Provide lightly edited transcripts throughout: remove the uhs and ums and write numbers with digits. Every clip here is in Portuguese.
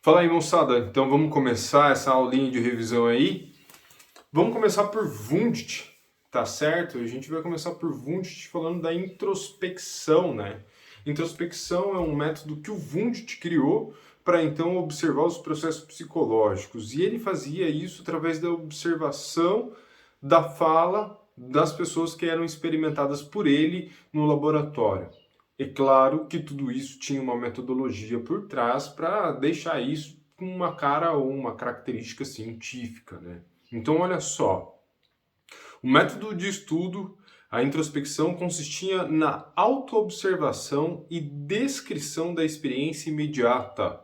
Fala aí, moçada. Então vamos começar essa aulinha de revisão aí. Vamos começar por Wundt, tá certo? A gente vai começar por Wundt falando da introspecção, né? Introspecção é um método que o Wundt criou para então observar os processos psicológicos. E ele fazia isso através da observação da fala das pessoas que eram experimentadas por ele no laboratório. É claro que tudo isso tinha uma metodologia por trás para deixar isso com uma cara ou uma característica científica, né? Então, olha só, o método de estudo, a introspecção, consistia na autoobservação e descrição da experiência imediata,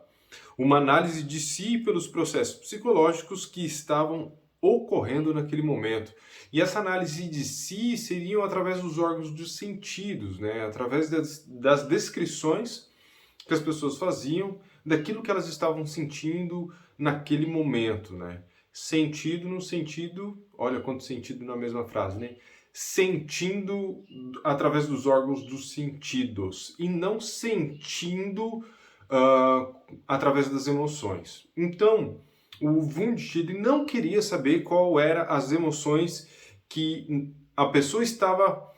uma análise de si pelos processos psicológicos que estavam ocorrendo naquele momento. E essa análise de si seriam através dos órgãos dos sentidos, né? Através das descrições que as pessoas faziam daquilo que elas estavam sentindo naquele momento, né? Sentido no sentido, olha quanto sentido na mesma frase, né? Sentindo através dos órgãos dos sentidos e não sentindo através das emoções. Então, o Wundt ele não queria saber qual eram as emoções que a pessoa estava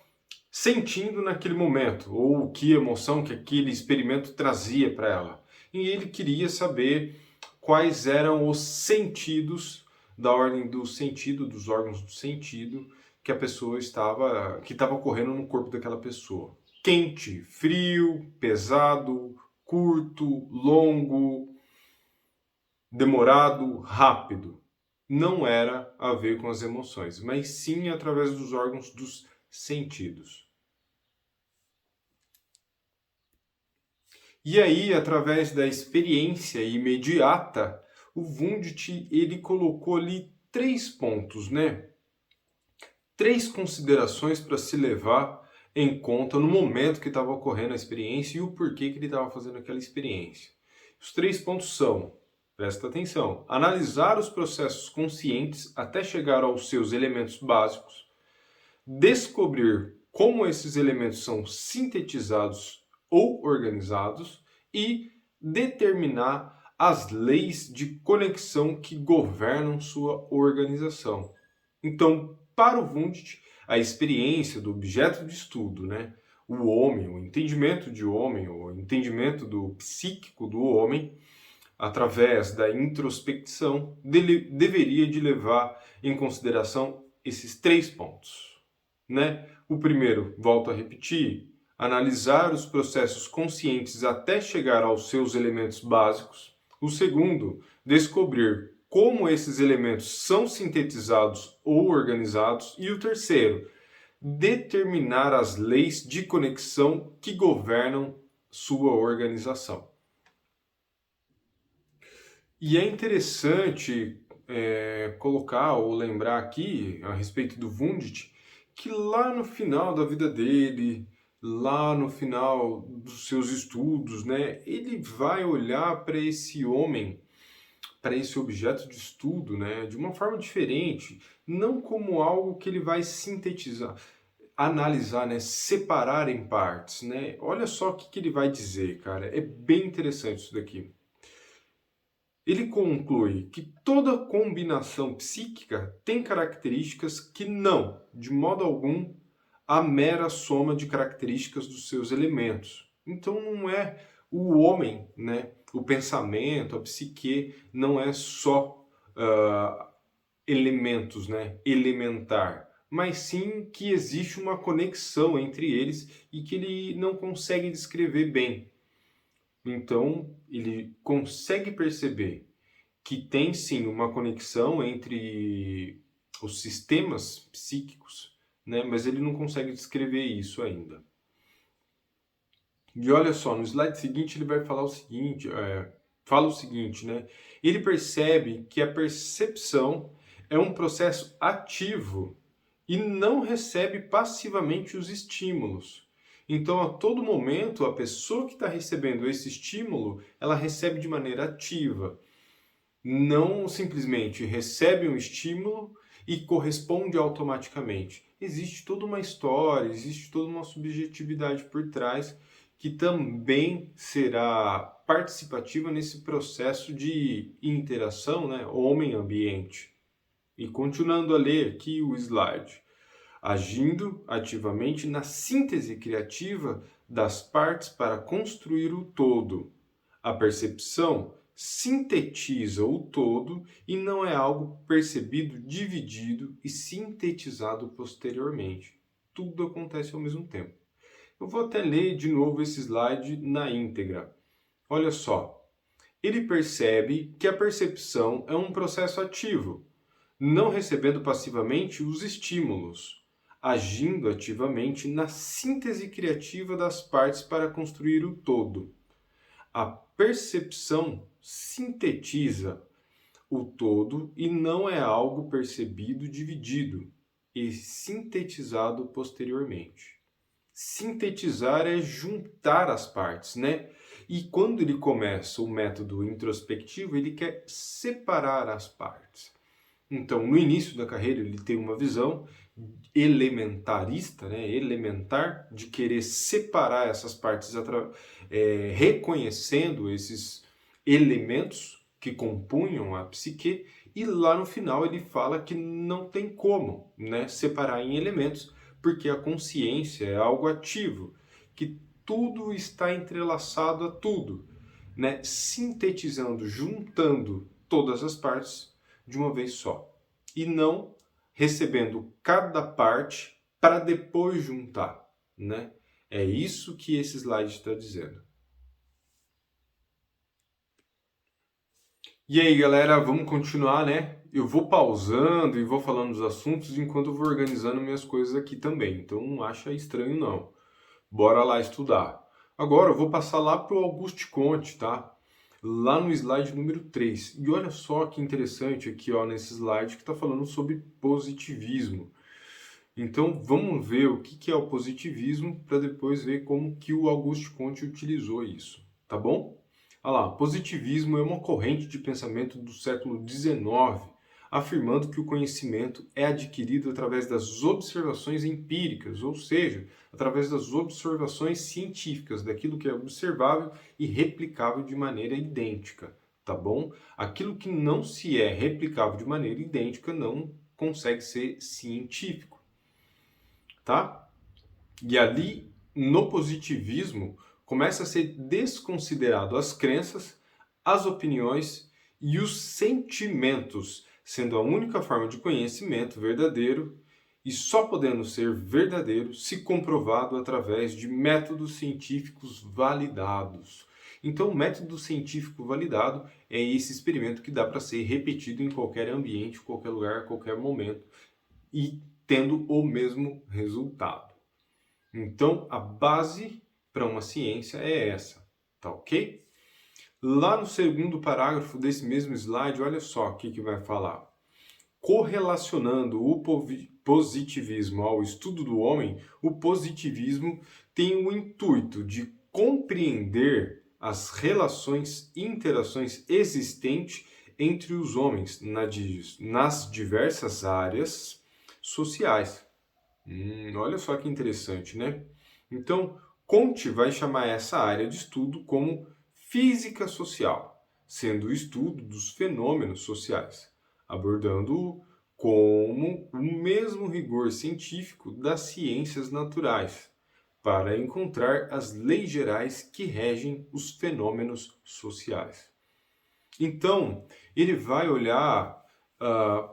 sentindo naquele momento, ou que emoção que aquele experimento trazia para ela. E ele queria saber quais eram os sentidos da ordem do sentido, dos órgãos do sentido que a pessoa estava ocorrendo no corpo daquela pessoa. Quente, frio, pesado, curto, longo, demorado, rápido. Não era a ver com as emoções, mas sim através dos órgãos dos sentidos. E aí, através da experiência imediata, o Wundt ele colocou ali 3 pontos, né? 3 considerações para se levar em conta no momento que estava ocorrendo a experiência e o porquê que ele estava fazendo aquela experiência. Os 3 pontos são, presta atenção, analisar os processos conscientes até chegar aos seus elementos básicos, descobrir como esses elementos são sintetizados ou organizados e determinar as leis de conexão que governam sua organização. Então, para o Wundt, a experiência do objeto de estudo, né, o homem, o entendimento de homem, o entendimento do psíquico do homem, através da introspecção, deveria de levar em consideração esses 3 pontos, né? O primeiro, volto a repetir, analisar os processos conscientes até chegar aos seus elementos básicos. O segundo, descobrir como esses elementos são sintetizados ou organizados. E o terceiro, determinar as leis de conexão que governam sua organização. E é interessante colocar ou lembrar aqui, a respeito do Wundt, que lá no final da vida dele, lá no final dos seus estudos, né, ele vai olhar para esse homem, para esse objeto de estudo, né, de uma forma diferente, não como algo que ele vai sintetizar, analisar, né, separar em partes, né. Olha só o que ele vai dizer, cara, é bem interessante isso daqui. Ele conclui que toda combinação psíquica tem características que não, de modo algum, a mera soma de características dos seus elementos. Então não é o homem, né? O pensamento, a psique, não é só elementos, né? Elementar, mas sim que existe uma conexão entre eles e que ele não consegue descrever bem. Então ele consegue perceber que tem sim uma conexão entre os sistemas psíquicos, né? Mas ele não consegue descrever isso ainda. E olha só, no slide seguinte ele vai falar o seguinte, fala o seguinte, né? Ele percebe que a percepção é um processo ativo e não recebe passivamente os estímulos. Então, a todo momento, a pessoa que está recebendo esse estímulo, ela recebe de maneira ativa. Não simplesmente recebe um estímulo e corresponde automaticamente. Existe toda uma história, existe toda uma subjetividade por trás que também será participativa nesse processo de interação, né, homem-ambiente. E continuando a ler aqui o slide, agindo ativamente na síntese criativa das partes para construir o todo. A percepção sintetiza o todo e não é algo percebido, dividido e sintetizado posteriormente. Tudo acontece ao mesmo tempo. Eu vou até ler de novo esse slide na íntegra. Olha só. Ele percebe que a percepção é um processo ativo, não recebendo passivamente os estímulos, agindo ativamente na síntese criativa das partes para construir o todo. A percepção sintetiza o todo e não é algo percebido dividido e sintetizado posteriormente. Sintetizar é juntar as partes, né? E quando ele começa o método introspectivo, ele quer separar as partes. Então, no início da carreira, ele tem uma visão elementarista, né? Elementar, de querer separar essas partes, reconhecendo esses elementos que compunham a psique, e lá no final ele fala que não tem como, né, separar em elementos, porque a consciência é algo ativo, que tudo está entrelaçado a tudo, né, sintetizando, juntando todas as partes de uma vez só, e não recebendo cada parte para depois juntar, né? É isso que esse slide está dizendo. E aí, galera, vamos continuar, né? Eu vou pausando e vou falando dos assuntos enquanto eu vou organizando minhas coisas aqui também. Então não acha estranho, não. Bora lá estudar. Agora eu vou passar lá para o Auguste Comte, tá? Lá no slide número 3. E olha só que interessante aqui, ó, nesse slide que está falando sobre positivismo. Então vamos ver o que é o positivismo para depois ver como que o Auguste Comte utilizou isso, tá bom? Olha lá, positivismo é uma corrente de pensamento do século XIX, afirmando que o conhecimento é adquirido através das observações empíricas, ou seja, através das observações científicas, daquilo que é observável e replicável de maneira idêntica, tá bom? Aquilo que não se é replicável de maneira idêntica não consegue ser científico, tá? E ali, no positivismo, começa a ser desconsiderado as crenças, as opiniões e os sentimentos, sendo a única forma de conhecimento verdadeiro e só podendo ser verdadeiro se comprovado através de métodos científicos validados. Então, o método científico validado é esse experimento que dá para ser repetido em qualquer ambiente, qualquer lugar, qualquer momento e tendo o mesmo resultado. Então, a base para uma ciência é essa, tá ok? Lá no segundo parágrafo desse mesmo slide, olha só o que vai falar. Correlacionando o positivismo ao estudo do homem, o positivismo tem o intuito de compreender as relações e interações existentes entre os homens nas diversas áreas sociais. Olha só que interessante, né? Então, Comte vai chamar essa área de estudo como física social, sendo o estudo dos fenômenos sociais, abordando-o como o mesmo rigor científico das ciências naturais, para encontrar as leis gerais que regem os fenômenos sociais. Então, ele vai olhar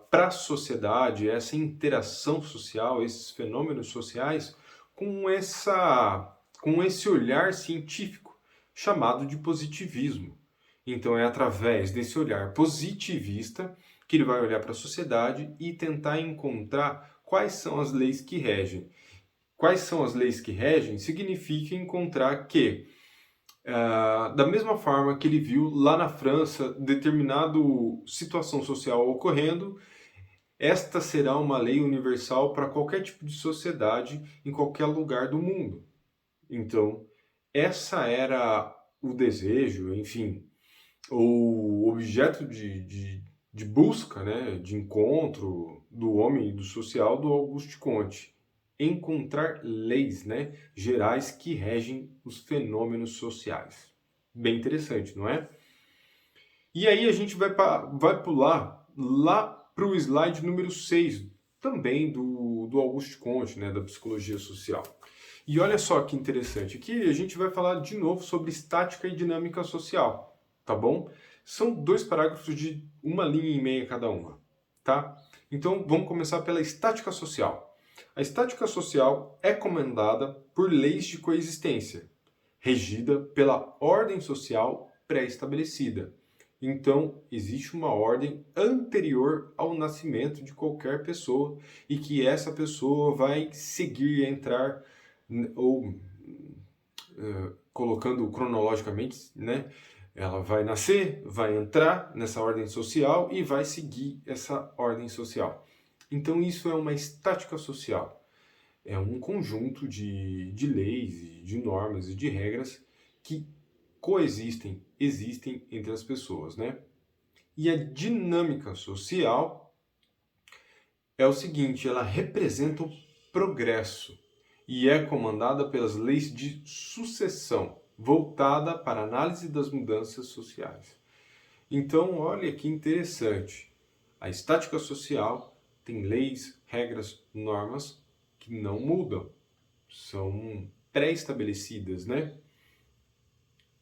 para a sociedade, essa interação social, esses fenômenos sociais, com esse olhar científico, chamado de positivismo. Então é através desse olhar positivista que ele vai olhar para a sociedade e tentar encontrar quais são as leis que regem. Quais são as leis que regem significa encontrar que da mesma forma que ele viu lá na França determinada situação social ocorrendo, esta será uma lei universal para qualquer tipo de sociedade em qualquer lugar do mundo. Então, essa era o desejo, enfim, o objeto de busca, né, de encontro do homem e do social do Auguste Comte. Encontrar leis, né, gerais que regem os fenômenos sociais. Bem interessante, não é? E aí a gente vai pular lá para o slide número 6, também do Auguste Comte, né, da psicologia social. E olha só que interessante, aqui a gente vai falar de novo sobre estática e dinâmica social, tá bom? São 2 parágrafos de 1,5 linha cada uma, tá? Então vamos começar pela estática social. A estática social é comandada por leis de coexistência, regida pela ordem social pré-estabelecida. Então, existe uma ordem anterior ao nascimento de qualquer pessoa e que essa pessoa vai seguir e entrar, ou colocando cronologicamente, né? Ela vai nascer, vai entrar nessa ordem social e vai seguir essa ordem social. Então, isso é uma estática social. É um conjunto de leis, de normas e de regras que coexistem, existem entre as pessoas, né? E a dinâmica social é o seguinte, ela representa o progresso e é comandada pelas leis de sucessão, voltada para a análise das mudanças sociais. Então, olha que interessante. A estática social tem leis, regras, normas que não mudam. São pré-estabelecidas, né?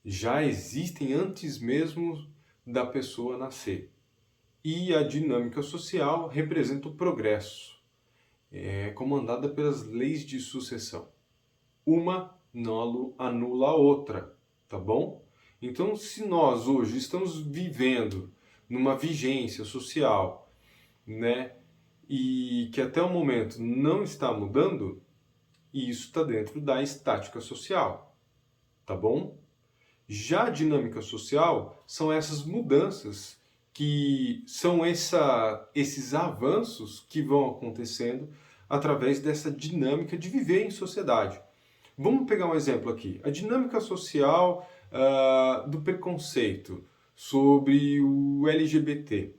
Já existem antes mesmo da pessoa nascer. E a dinâmica social representa o progresso, é comandada pelas leis de sucessão. Uma não anula a outra, tá bom? Então, se nós hoje estamos vivendo numa vigência social, né, e que até o momento não está mudando, isso está dentro da estática social, tá bom? Já a dinâmica social são essas mudanças que são esses avanços que vão acontecendo através dessa dinâmica de viver em sociedade. Vamos pegar um exemplo aqui. A dinâmica social do preconceito sobre o LGBT.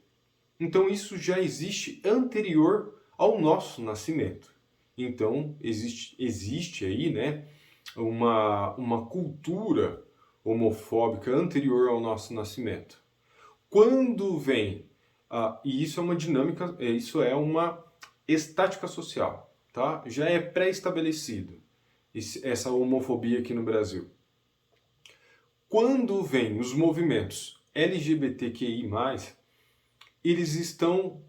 Então isso já existe anterior ao nosso nascimento. Então existe aí, né, uma cultura homofóbica anterior ao nosso nascimento. Quando vem, e isso é uma dinâmica, isso é uma estática social, tá? Já é pré-estabelecido essa homofobia aqui no Brasil. Quando vem os movimentos LGBTQI+, eles estão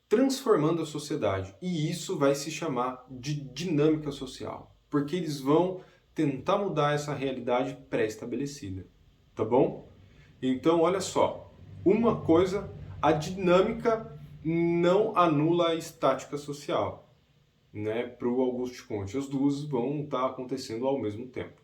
transformando a sociedade e isso vai se chamar de dinâmica social, porque eles vão tentar mudar essa realidade pré-estabelecida, tá bom? Então, olha só, uma coisa, a dinâmica não anula a estática social, né? Para o Auguste Comte, as duas vão estar acontecendo ao mesmo tempo.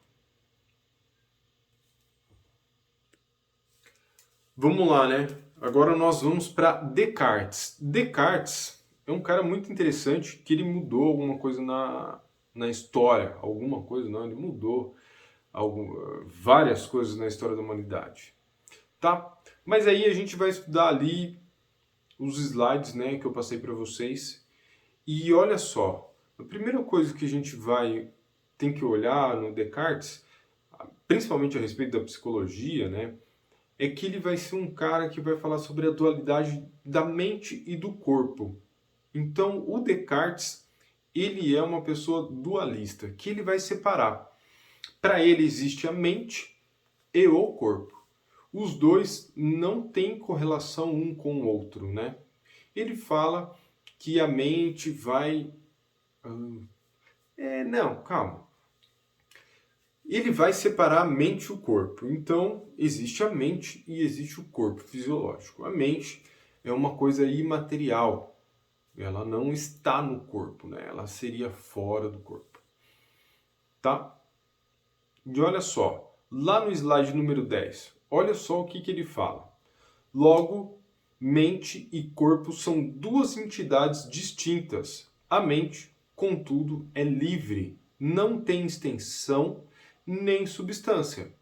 Vamos lá, né? Agora nós vamos para Descartes. Descartes é um cara muito interessante que ele mudou alguma coisa na história. Alguma coisa não, ele mudou várias coisas na história da humanidade. Tá? Mas aí a gente vai estudar ali os slides, né, que eu passei para vocês. E olha só, a primeira coisa que a gente tem que olhar no Descartes, principalmente a respeito da psicologia, né, é que ele vai ser um cara que vai falar sobre a dualidade da mente e do corpo. Então, o Descartes, ele é uma pessoa dualista, que ele vai separar. Para ele existe a mente e o corpo. Os dois não têm correlação um com o outro, né? Ele fala que a mente vai... não, calma. Ele vai separar a mente e o corpo. Então, existe a mente e existe o corpo fisiológico. A mente é uma coisa imaterial. Ela não está no corpo, né? Ela seria fora do corpo. Tá? E olha só, lá no slide número 10, olha só o que ele fala. Logo, mente e corpo são duas entidades distintas. A mente, contudo, é livre, não tem extensão nem substância.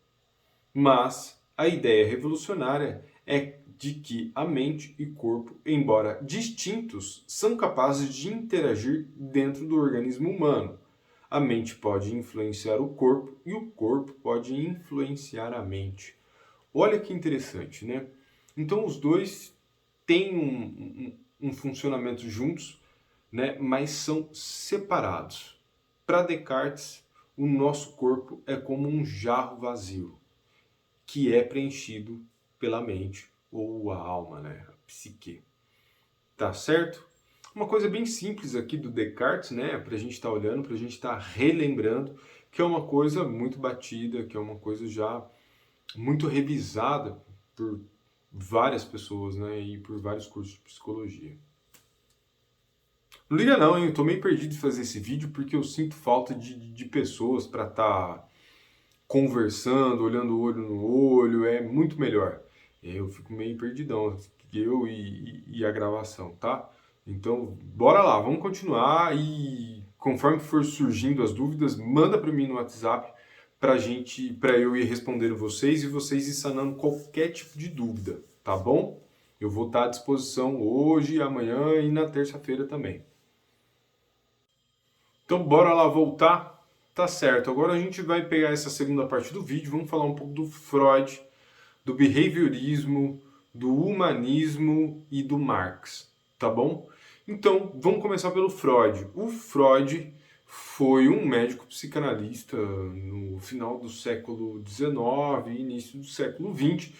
Mas a ideia revolucionária é de que a mente e corpo, embora distintos, são capazes de interagir dentro do organismo humano. a mente pode influenciar o corpo e o corpo pode influenciar a mente. Olha que interessante, né? Então os dois têm um funcionamento juntos, né? Mas são separados. Para Descartes, o nosso corpo é como um jarro vazio, que é preenchido pela mente ou a alma, né? A psique. Tá certo? Uma coisa bem simples aqui do Descartes, né? Para a gente estar olhando, para a gente estar relembrando, que é uma coisa muito batida, que é uma coisa já muito revisada por várias pessoas, né? E por vários cursos de psicologia. Não liga não, hein? Eu tô meio perdido de fazer esse vídeo porque eu sinto falta de pessoas para estar conversando, olhando o olho no olho, é muito melhor. Eu fico meio perdidão, eu e a gravação, tá? Então, bora lá, vamos continuar e conforme for surgindo as dúvidas, manda para mim no WhatsApp para eu ir respondendo vocês e vocês ir sanando qualquer tipo de dúvida, tá bom? Eu vou estar à disposição hoje, amanhã e na terça-feira também. Então, bora lá voltar? Tá certo, agora a gente vai pegar essa segunda parte do vídeo, vamos falar um pouco do Freud, do behaviorismo, do humanismo e do Marx, tá bom? Então, vamos começar pelo Freud. O Freud foi um médico psicanalista no final do século XIX e início do século XX,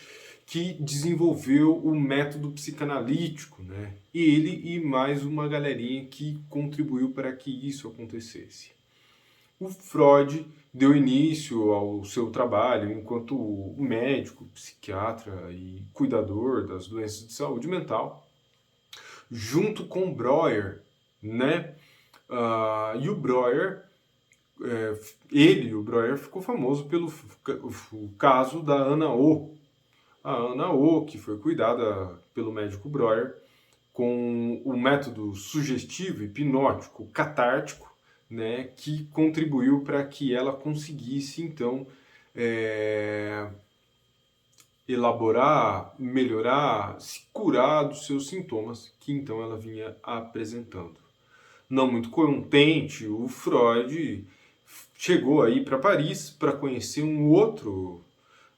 que desenvolveu o método psicanalítico, né? Ele e mais uma galerinha que contribuiu para que isso acontecesse. O Freud deu início ao seu trabalho enquanto médico, psiquiatra e cuidador das doenças de saúde mental, junto com Breuer, né? E o Breuer, o Breuer ficou famoso pelo o caso da Ana O. A Ana O, que foi cuidada pelo médico Breuer com o método sugestivo, hipnótico, catártico, né, que contribuiu para que ela conseguisse, então, elaborar, melhorar, se curar dos seus sintomas que, então, ela vinha apresentando. Não muito contente, o Freud chegou aí para Paris para conhecer um outro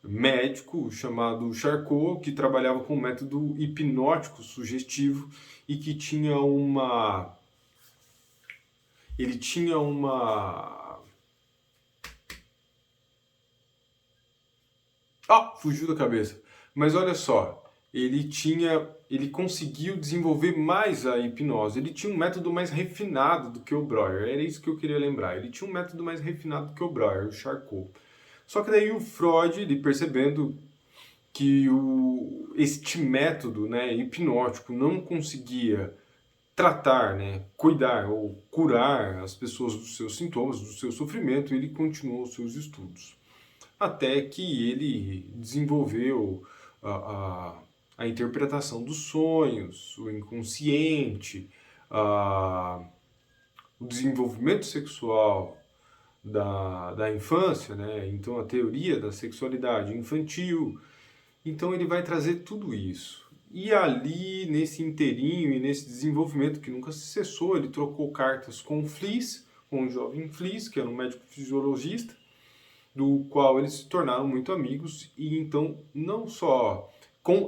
médico chamado Charcot, que trabalhava com um método hipnótico sugestivo e que tinha uma... Ele tinha uma... fugiu da cabeça. Mas olha só, ele conseguiu desenvolver mais a hipnose. Ele tinha um método mais refinado do que o Breuer. Era isso que eu queria lembrar. Ele tinha um método mais refinado do que o Breuer, o Charcot. Só que daí o Freud, ele percebendo que este método, né, hipnótico não conseguia tratar, né, cuidar ou curar as pessoas dos seus sintomas, do seu sofrimento, ele continuou os seus estudos. Até que ele desenvolveu a interpretação dos sonhos, o inconsciente, o desenvolvimento sexual da infância, né? Então a teoria da sexualidade infantil. Então ele vai trazer tudo isso. E ali, nesse inteirinho e nesse desenvolvimento que nunca se cessou, ele trocou cartas com o Fliess, com o jovem Fliess, que era um médico fisiologista, do qual eles se tornaram muito amigos. E então, não só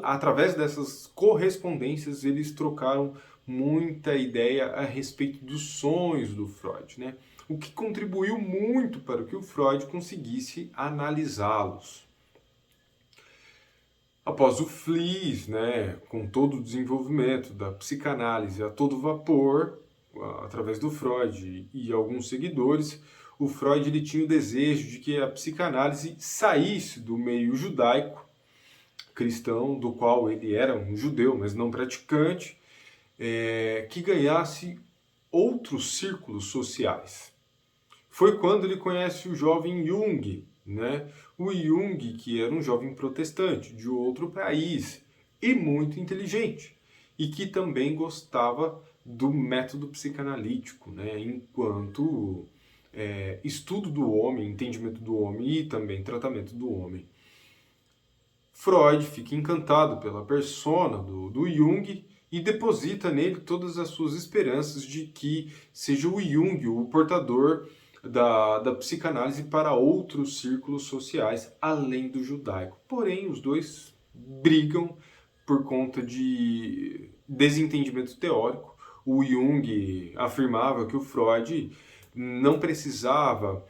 através dessas correspondências, eles trocaram muita ideia a respeito dos sonhos do Freud, né? O que contribuiu muito para que o Freud conseguisse analisá-los. Após o Fliess, né, com todo o desenvolvimento da psicanálise a todo vapor, através do Freud e alguns seguidores, o Freud ele tinha o desejo de que a psicanálise saísse do meio judaico, cristão, do qual ele era um judeu, mas não praticante, que ganhasse outros círculos sociais. Foi quando ele conhece o jovem Jung, né? O Jung, que era um jovem protestante de outro país e muito inteligente, e que também gostava do método psicanalítico, né? Enquanto estudo do homem, entendimento do homem e também tratamento do homem. Freud fica encantado pela persona do Jung e deposita nele todas as suas esperanças de que seja o Jung o portador da psicanálise para outros círculos sociais além do judaico. Porém, os dois brigam por conta de desentendimento teórico. O Jung afirmava que o Freud não precisava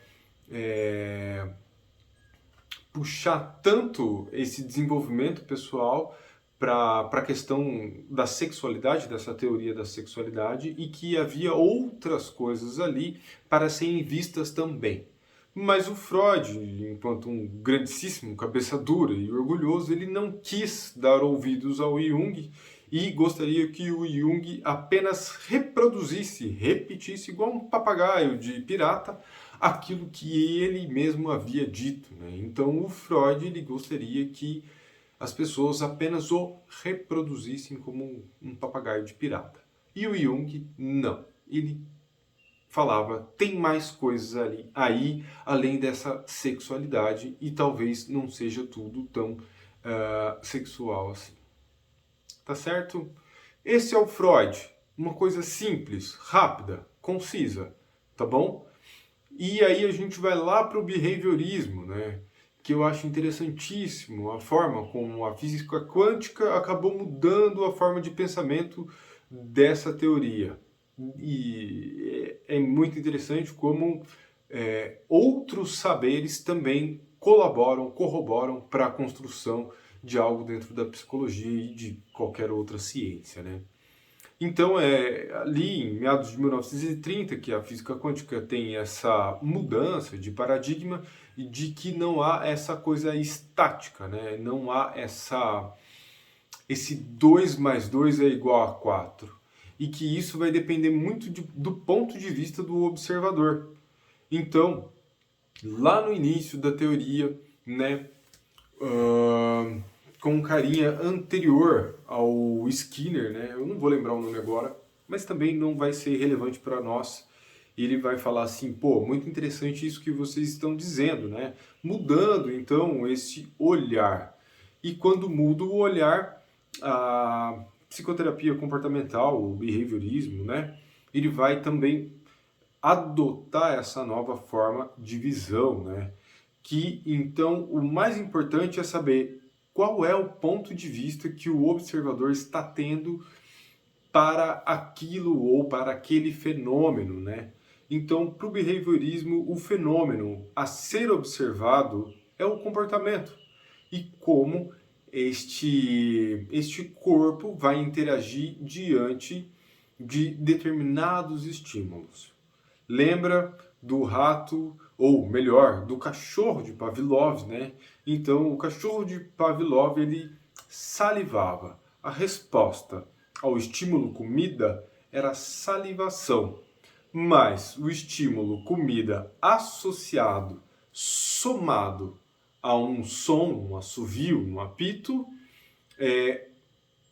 puxar tanto esse desenvolvimento pessoal para a questão da sexualidade, dessa teoria da sexualidade, e que havia outras coisas ali para serem vistas também. Mas o Freud, enquanto um grandíssimo cabeça dura e orgulhoso, ele não quis dar ouvidos ao Jung e gostaria que o Jung apenas repetisse igual um papagaio de pirata, aquilo que ele mesmo havia dito, né? Então o Freud ele gostaria que as pessoas apenas o reproduzissem como um papagaio de pirata. E o Jung não. Ele falava, tem mais coisas aí além dessa sexualidade, e talvez não seja tudo tão sexual assim. Tá certo? Esse é o Freud. Uma coisa simples, rápida, concisa, tá bom? E aí a gente vai lá para o behaviorismo, né? Que eu acho interessantíssimo a forma como a física quântica acabou mudando a forma de pensamento dessa teoria. E é muito interessante como outros saberes também colaboram, corroboram para a construção de algo dentro da psicologia e de qualquer outra ciência, né? Então, ali em meados de 1930 que a física quântica tem essa mudança de paradigma e de que não há essa coisa estática, né? Não há esse 2 mais 2 é igual a 4. E que isso vai depender muito do ponto de vista do observador. Então, lá no início da teoria, né, com um carinha anterior ao Skinner, né? Eu não vou lembrar o nome agora, mas também não vai ser relevante para nós. Ele vai falar assim, pô, muito interessante isso que vocês estão dizendo, né? Mudando, então, esse olhar. E quando muda o olhar, a psicoterapia comportamental, o behaviorismo, né? Ele vai também adotar essa nova forma de visão, né? Que, então, o mais importante é saber qual é o ponto de vista que o observador está tendo para aquilo ou para aquele fenômeno, né? Então, para o behaviorismo, o fenômeno a ser observado é o comportamento e como este corpo vai interagir diante de determinados estímulos. Lembra do rato, ou melhor, do cachorro de Pavlov, né? Então, o cachorro de Pavlov, ele salivava. A resposta ao estímulo comida era salivação. Mas o estímulo comida associado, somado a um som, um assovio, um apito,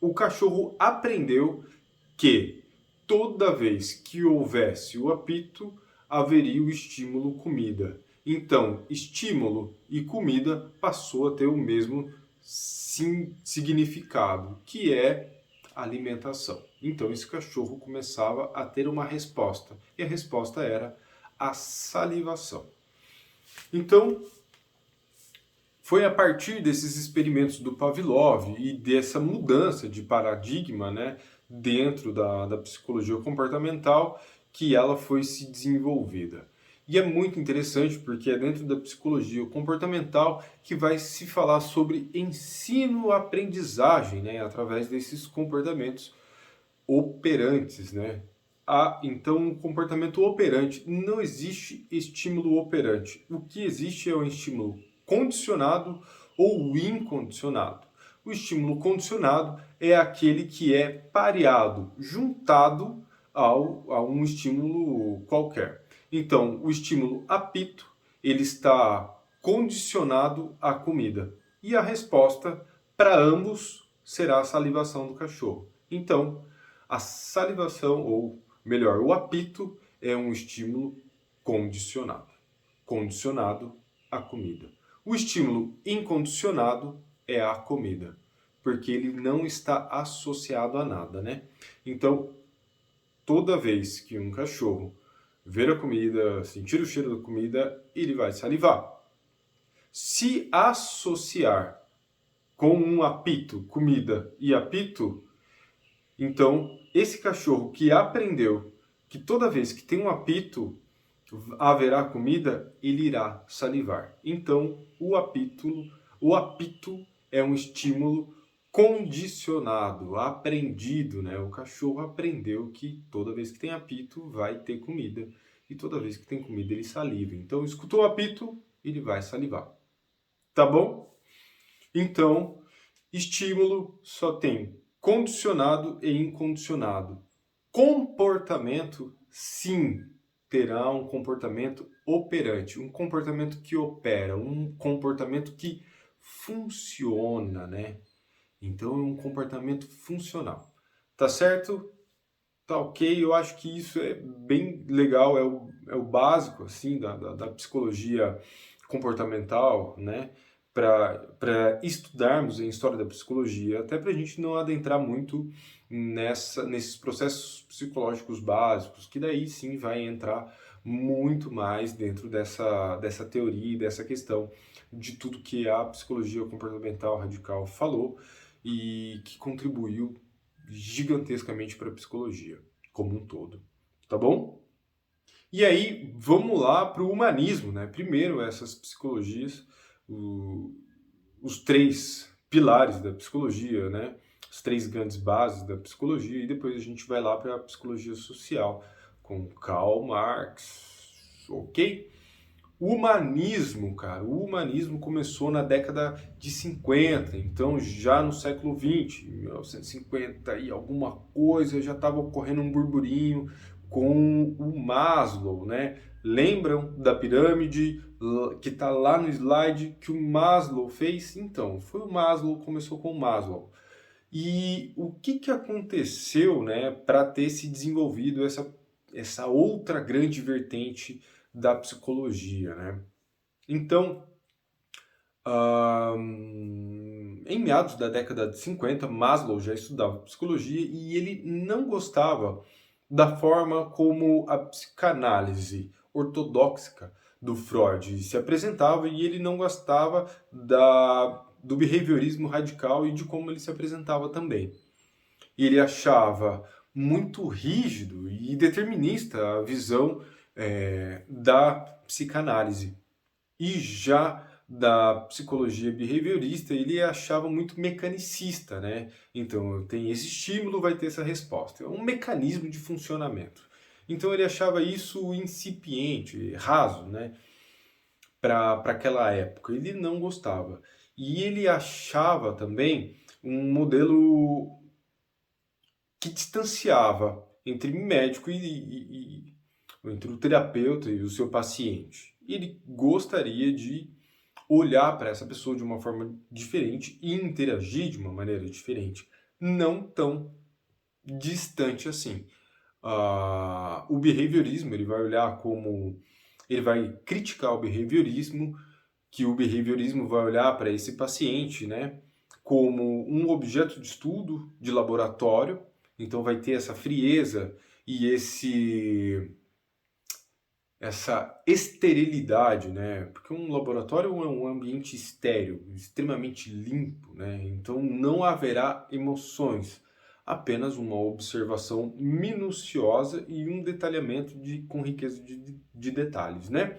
o cachorro aprendeu que toda vez que houvesse o apito, haveria o estímulo comida. Então, estímulo e comida passou a ter o mesmo significado, que é alimentação. Então, esse cachorro começava a ter uma resposta, e a resposta era a salivação. Então, foi a partir desses experimentos do Pavlov e dessa mudança de paradigma, né, dentro da psicologia comportamental que ela foi se desenvolvida. E é muito interessante porque é dentro da psicologia comportamental que vai se falar sobre ensino-aprendizagem, né, através desses comportamentos operantes, né? Então, um comportamento operante, não existe estímulo operante. O que existe é o estímulo condicionado ou incondicionado. O estímulo condicionado é aquele que é pareado, juntado a um estímulo qualquer. Então, o estímulo apito, ele está condicionado à comida. E a resposta para ambos será a salivação do cachorro. Então, a salivação, ou melhor, o apito, é um estímulo condicionado. Condicionado à comida. O estímulo incondicionado é a comida, porque ele não está associado a nada, né? Então, toda vez que um cachorro ver a comida, sentir o cheiro da comida, ele vai salivar. Se associar com um apito, comida e apito, então esse cachorro que aprendeu que toda vez que tem um apito haverá comida, ele irá salivar. Então o apito é um estímulo condicionado, aprendido, né? O cachorro aprendeu que toda vez que tem apito vai ter comida e toda vez que tem comida ele saliva. Então escutou o apito, ele vai salivar. Tá bom? Então, estímulo só tem condicionado e incondicionado. Comportamento, sim, terá um comportamento operante, um comportamento que opera, um comportamento que funciona, né? Então é um comportamento funcional. Tá certo? Tá ok? Eu acho que isso é bem legal, é o básico, assim, da psicologia comportamental, né? Para estudarmos em história da psicologia, até para a gente não adentrar muito nesses processos psicológicos básicos, que daí sim vai entrar muito mais dentro dessa teoria, dessa questão de tudo que a psicologia comportamental radical falou e que contribuiu gigantescamente para a psicologia como um todo, tá bom? E aí, vamos lá para o humanismo, né? Primeiro, essas psicologias, os três pilares da psicologia, né? As três grandes bases da psicologia, e depois a gente vai lá para a psicologia social, com Karl Marx, ok? O humanismo, cara, o humanismo começou na década de 50, então já no século 20, 1950 e alguma coisa, já estava ocorrendo um burburinho com o Maslow, né? Lembram da pirâmide que está lá no slide que o Maslow fez? Então, foi o Maslow, começou com o Maslow. E o que aconteceu, né, para ter se desenvolvido essa outra grande vertente da psicologia, né? Então, em meados da década de 50, Maslow já estudava psicologia e ele não gostava da forma como a psicanálise ortodoxa do Freud se apresentava e ele não gostava do behaviorismo radical e de como ele se apresentava também. Ele achava muito rígido e determinista a visão da psicanálise. E já da psicologia behaviorista, ele achava muito mecanicista, né? Então, tem esse estímulo, vai ter essa resposta. É um mecanismo de funcionamento. Então, ele achava isso incipiente, raso, né? Para aquela época. Ele não gostava. E ele achava também um modelo que distanciava entre médico entre o terapeuta e o seu paciente. Ele gostaria de olhar para essa pessoa de uma forma diferente e interagir de uma maneira diferente, não tão distante assim. O behaviorismo, ele vai olhar como... ele vai criticar o behaviorismo, que o behaviorismo vai olhar para esse paciente, né, como um objeto de estudo de laboratório, então vai ter essa frieza e essa esterilidade, né? Porque um laboratório é um ambiente estéril, extremamente limpo, né? Então não haverá emoções, apenas uma observação minuciosa e um detalhamento com riqueza de detalhes, né?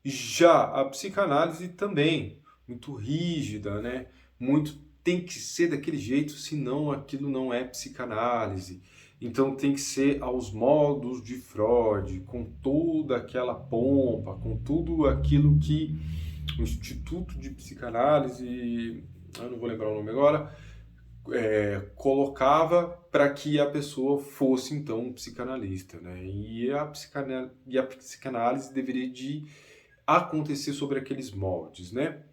Já a psicanálise também, muito rígida, né? Muito tem que ser daquele jeito, senão aquilo não é psicanálise. Então tem que ser aos modos de Freud, com toda aquela pompa, com tudo aquilo que o Instituto de Psicanálise, eu não vou lembrar o nome agora, colocava para que a pessoa fosse então um psicanalista, né? E a psicanálise deveria de acontecer sobre aqueles moldes, né?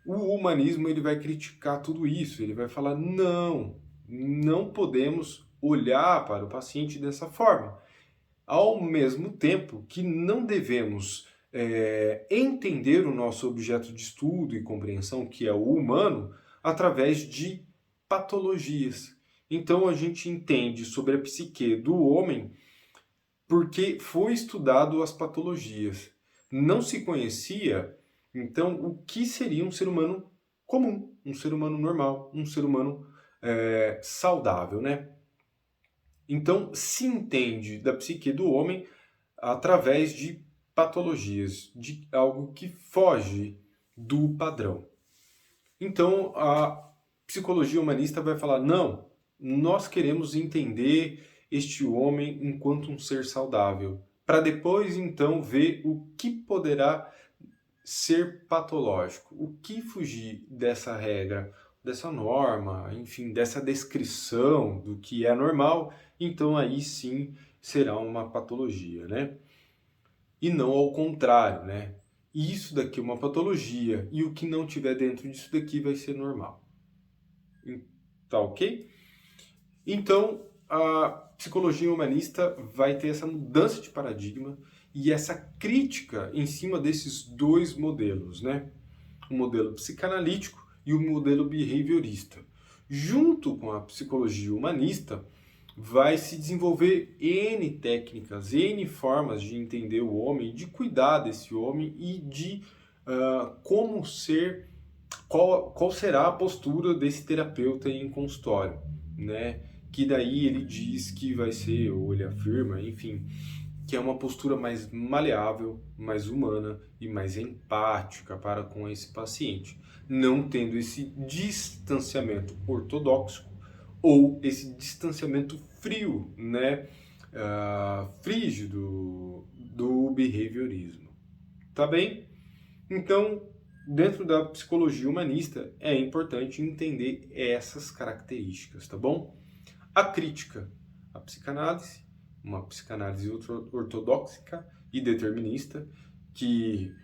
O humanismo ele vai criticar tudo isso, ele vai falar não podemos olhar para o paciente dessa forma. Ao mesmo tempo que não devemos entender o nosso objeto de estudo e compreensão, que é o humano, através de patologias. Então a gente entende sobre a psique do homem porque foi estudado as patologias. Não se conhecia, então, o que seria um ser humano comum, um ser humano normal, um ser humano saudável, né? Então, se entende da psique do homem através de patologias, de algo que foge do padrão. Então, a psicologia humanista vai falar: não, nós queremos entender este homem enquanto um ser saudável, para depois então ver o que poderá ser patológico, o que fugir dessa regra, dessa norma, enfim, dessa descrição do que é normal, então aí sim será uma patologia, né? E não ao contrário, né? Isso daqui é uma patologia e o que não tiver dentro disso daqui vai ser normal. Tá ok? Então, a psicologia humanista vai ter essa mudança de paradigma e essa crítica em cima desses dois modelos, né? O modelo psicanalítico e o modelo behaviorista. Junto com a psicologia humanista, vai se desenvolver N técnicas, N formas de entender o homem, de cuidar desse homem e de como ser, qual será a postura desse terapeuta em consultório, né? Que daí ele diz que vai ser, ou ele afirma, enfim, que é uma postura mais maleável, mais humana e mais empática para com esse paciente, não tendo esse distanciamento ortodoxo ou esse distanciamento frio, né, frígido do behaviorismo. Tá bem? Então, dentro da psicologia humanista, é importante entender essas características, tá bom? A crítica à psicanálise, uma psicanálise ortodoxa e determinista, que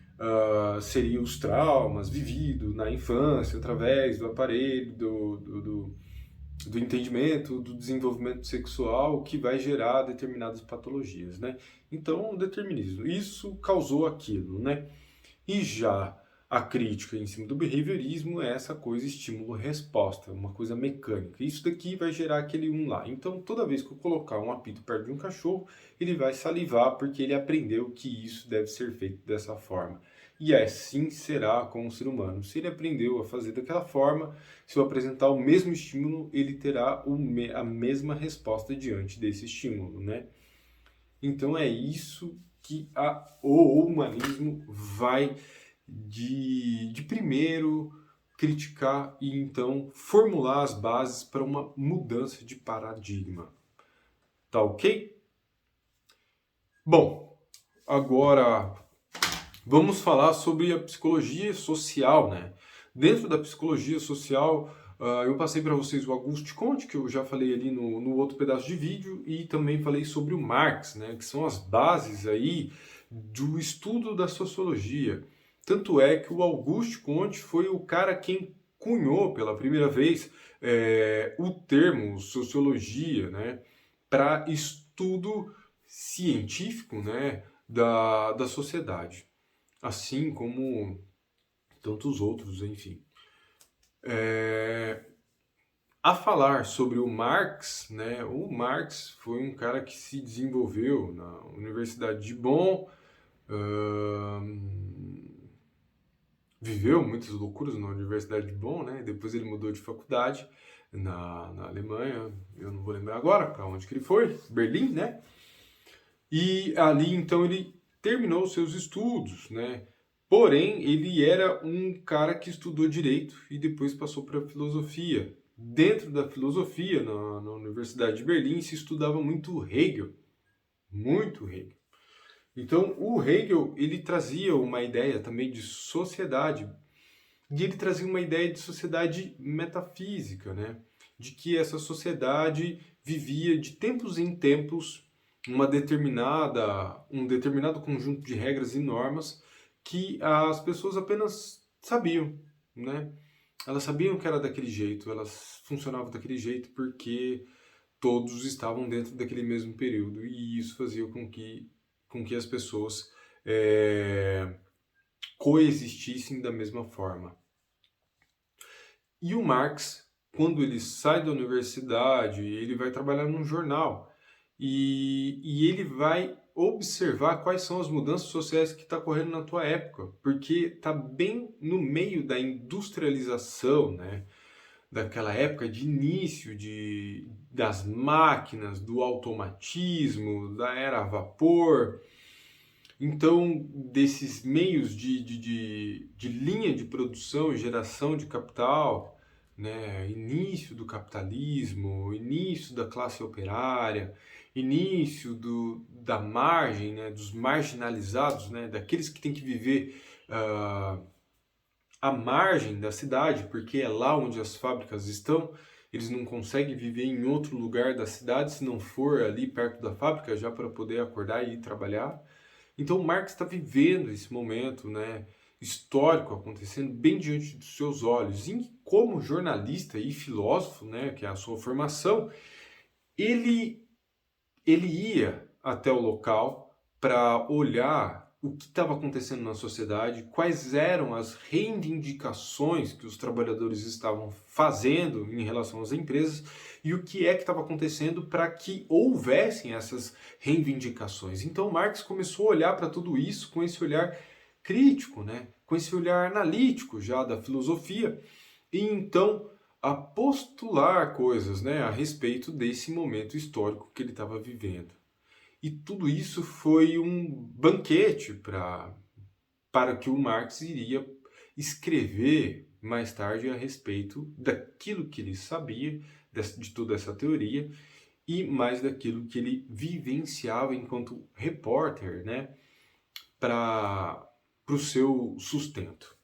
seria os traumas vividos na infância através do aparelho, do entendimento, do desenvolvimento sexual, que vai gerar determinadas patologias, né? Então, o determinismo, isso causou aquilo, né? E já a crítica em cima do behaviorismo é essa coisa estímulo-resposta, uma coisa mecânica. Isso daqui vai gerar aquele um lá. Então, toda vez que eu colocar um apito perto de um cachorro, ele vai salivar porque ele aprendeu que isso deve ser feito dessa forma. E assim será com o ser humano. Se ele aprendeu a fazer daquela forma, se eu apresentar o mesmo estímulo, ele terá a mesma resposta diante desse estímulo, né? Então é isso que o humanismo vai de primeiro criticar e então formular as bases para uma mudança de paradigma. Tá ok? Bom, agora vamos falar sobre a psicologia social, né? Dentro da psicologia social, eu passei para vocês o Auguste Comte, que eu já falei ali no outro pedaço de vídeo, e também falei sobre o Marx, né? Que são as bases aí do estudo da sociologia. Tanto é que o Auguste Comte foi o cara quem cunhou pela primeira vez o termo sociologia, né? Para estudo científico, né? Da sociedade. Assim como tantos outros, enfim. A falar sobre o Marx, né? O Marx foi um cara que se desenvolveu na Universidade de Bonn, viveu muitas loucuras na Universidade de Bonn, né? Depois ele mudou de faculdade na Alemanha, eu não vou lembrar agora para onde que ele foi, Berlim, né? E ali então ele terminou os seus estudos, né? Porém, ele era um cara que estudou direito e depois passou para a filosofia. Dentro da filosofia, na Universidade de Berlim, se estudava muito Hegel. Muito Hegel. Então, o Hegel, ele trazia uma ideia também de sociedade. E ele trazia uma ideia de sociedade metafísica, né? De que essa sociedade vivia de tempos em tempos um determinado conjunto de regras e normas que as pessoas apenas sabiam, né? Elas sabiam que era daquele jeito, elas funcionavam daquele jeito porque todos estavam dentro daquele mesmo período e isso fazia com que as pessoas coexistissem da mesma forma. E o Marx, quando ele sai da universidade, ele vai trabalhar num jornal e ele vai observar quais são as mudanças sociais que está ocorrendo na tua época, porque está bem no meio da industrialização, né? Daquela época de início das máquinas, do automatismo, da era a vapor. Então, desses meios de linha de produção e geração de capital, né, início do capitalismo, início da classe operária, início da margem, né, dos marginalizados, né, daqueles que têm que viver à margem da cidade, porque é lá onde as fábricas estão, eles não conseguem viver em outro lugar da cidade se não for ali perto da fábrica já para poder acordar e ir trabalhar. Então Marx está vivendo esse momento, né, histórico acontecendo bem diante dos seus olhos. E como jornalista e filósofo, né, que é a sua formação, ele, ele ia até o local para olhar o que estava acontecendo na sociedade, quais eram as reivindicações que os trabalhadores estavam fazendo em relação às empresas e o que é que estava acontecendo para que houvessem essas reivindicações. Então Marx começou a olhar para tudo isso com esse olhar crítico, né? Com esse olhar analítico já da filosofia, e então a postular coisas, né, a respeito desse momento histórico que ele estava vivendo. E tudo isso foi um banquete para que o Marx iria escrever mais tarde a respeito daquilo que ele sabia, de toda essa teoria, e mais daquilo que ele vivenciava enquanto repórter, né, para o seu sustento.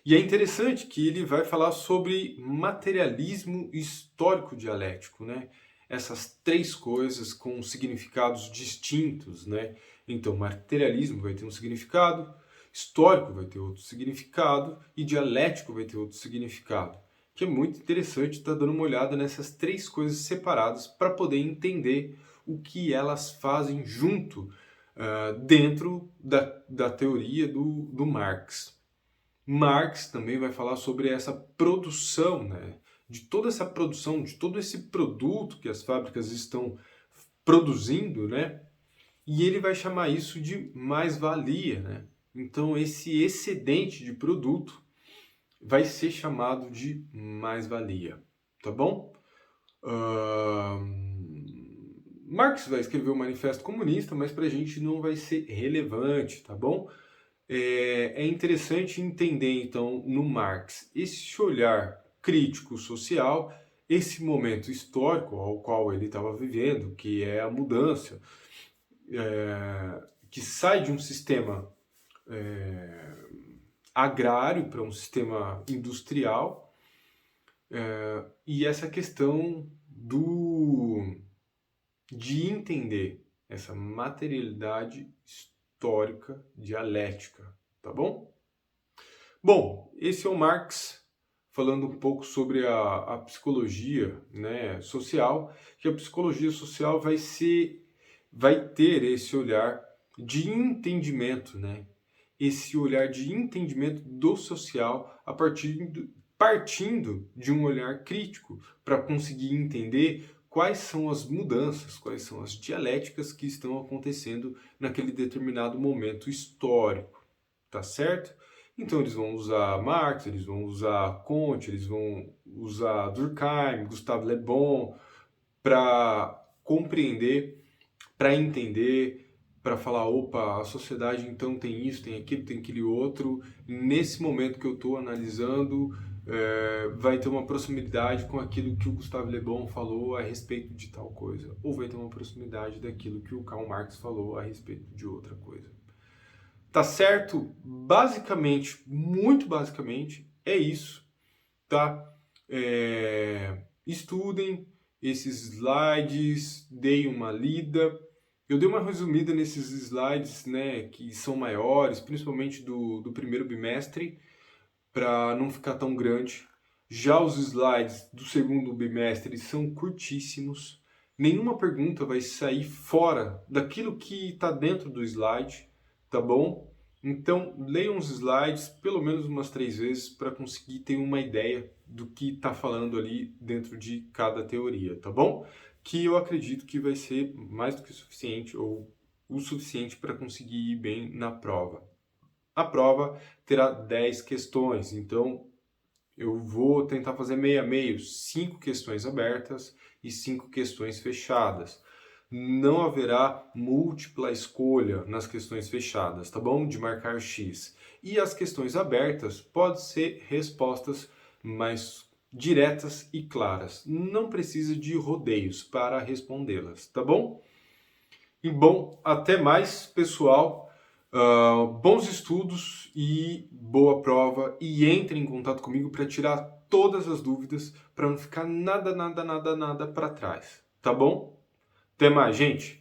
E é interessante que ele vai falar sobre materialismo histórico dialético, né? Essas três coisas com significados distintos, né? Então, materialismo vai ter um significado, histórico vai ter outro significado e dialético vai ter outro significado. Que é muito interessante estar dando uma olhada nessas três coisas separadas para poder entender o que elas fazem junto dentro da teoria do Marx. Marx também vai falar sobre essa produção, né? De toda essa produção, de todo esse produto que as fábricas estão produzindo, né? E ele vai chamar isso de mais-valia, né? Então, esse excedente de produto vai ser chamado de mais-valia, tá bom? Marx vai escrever o Manifesto Comunista, mas para a gente não vai ser relevante, tá bom? É interessante entender, então, no Marx, esse olhar crítico social, esse momento histórico ao qual ele estava vivendo, que é a mudança, que sai de um sistema agrário para um sistema industrial, e essa questão de entender essa materialidade histórica dialética, tá bom? Bom, esse é o Marx falando um pouco sobre a psicologia, né, social, que a psicologia social vai ter esse olhar de entendimento, né? Esse olhar de entendimento do social partindo de um olhar crítico para conseguir entender quais são as mudanças, quais são as dialéticas que estão acontecendo naquele determinado momento histórico, tá certo? Então eles vão usar Marx, eles vão usar Comte, eles vão usar Durkheim, Gustave Le Bon para compreender, para entender, para falar, opa, a sociedade então tem isso, tem aquilo, tem aquele outro. Nesse momento que eu estou analisando, vai ter uma proximidade com aquilo que o Gustave Le Bon falou a respeito de tal coisa, ou vai ter uma proximidade daquilo que o Karl Marx falou a respeito de outra coisa. Tá certo? Basicamente, muito basicamente, é isso, tá? Estudem esses slides, deem uma lida. Eu dei uma resumida nesses slides, né, que são maiores, principalmente do primeiro bimestre, para não ficar tão grande. Já os slides do segundo bimestre são curtíssimos. Nenhuma pergunta vai sair fora daquilo que está dentro do slide, tá bom? Então, leiam os slides pelo menos umas 3 vezes para conseguir ter uma ideia do que está falando ali dentro de cada teoria, tá bom? que eu acredito que vai ser mais do que suficiente ou o suficiente para conseguir ir bem na prova. A prova terá 10 questões, então eu vou tentar fazer meio a meio, 5 questões abertas e 5 questões fechadas. Não haverá múltipla escolha nas questões fechadas, tá bom? De marcar X. E as questões abertas podem ser respostas mais diretas e claras. Não precisa de rodeios para respondê-las, tá bom? E bom, até mais, pessoal. Bons estudos e boa prova. E entre em contato comigo para tirar todas as dúvidas, para não ficar nada para trás. Tá bom? Até mais, gente!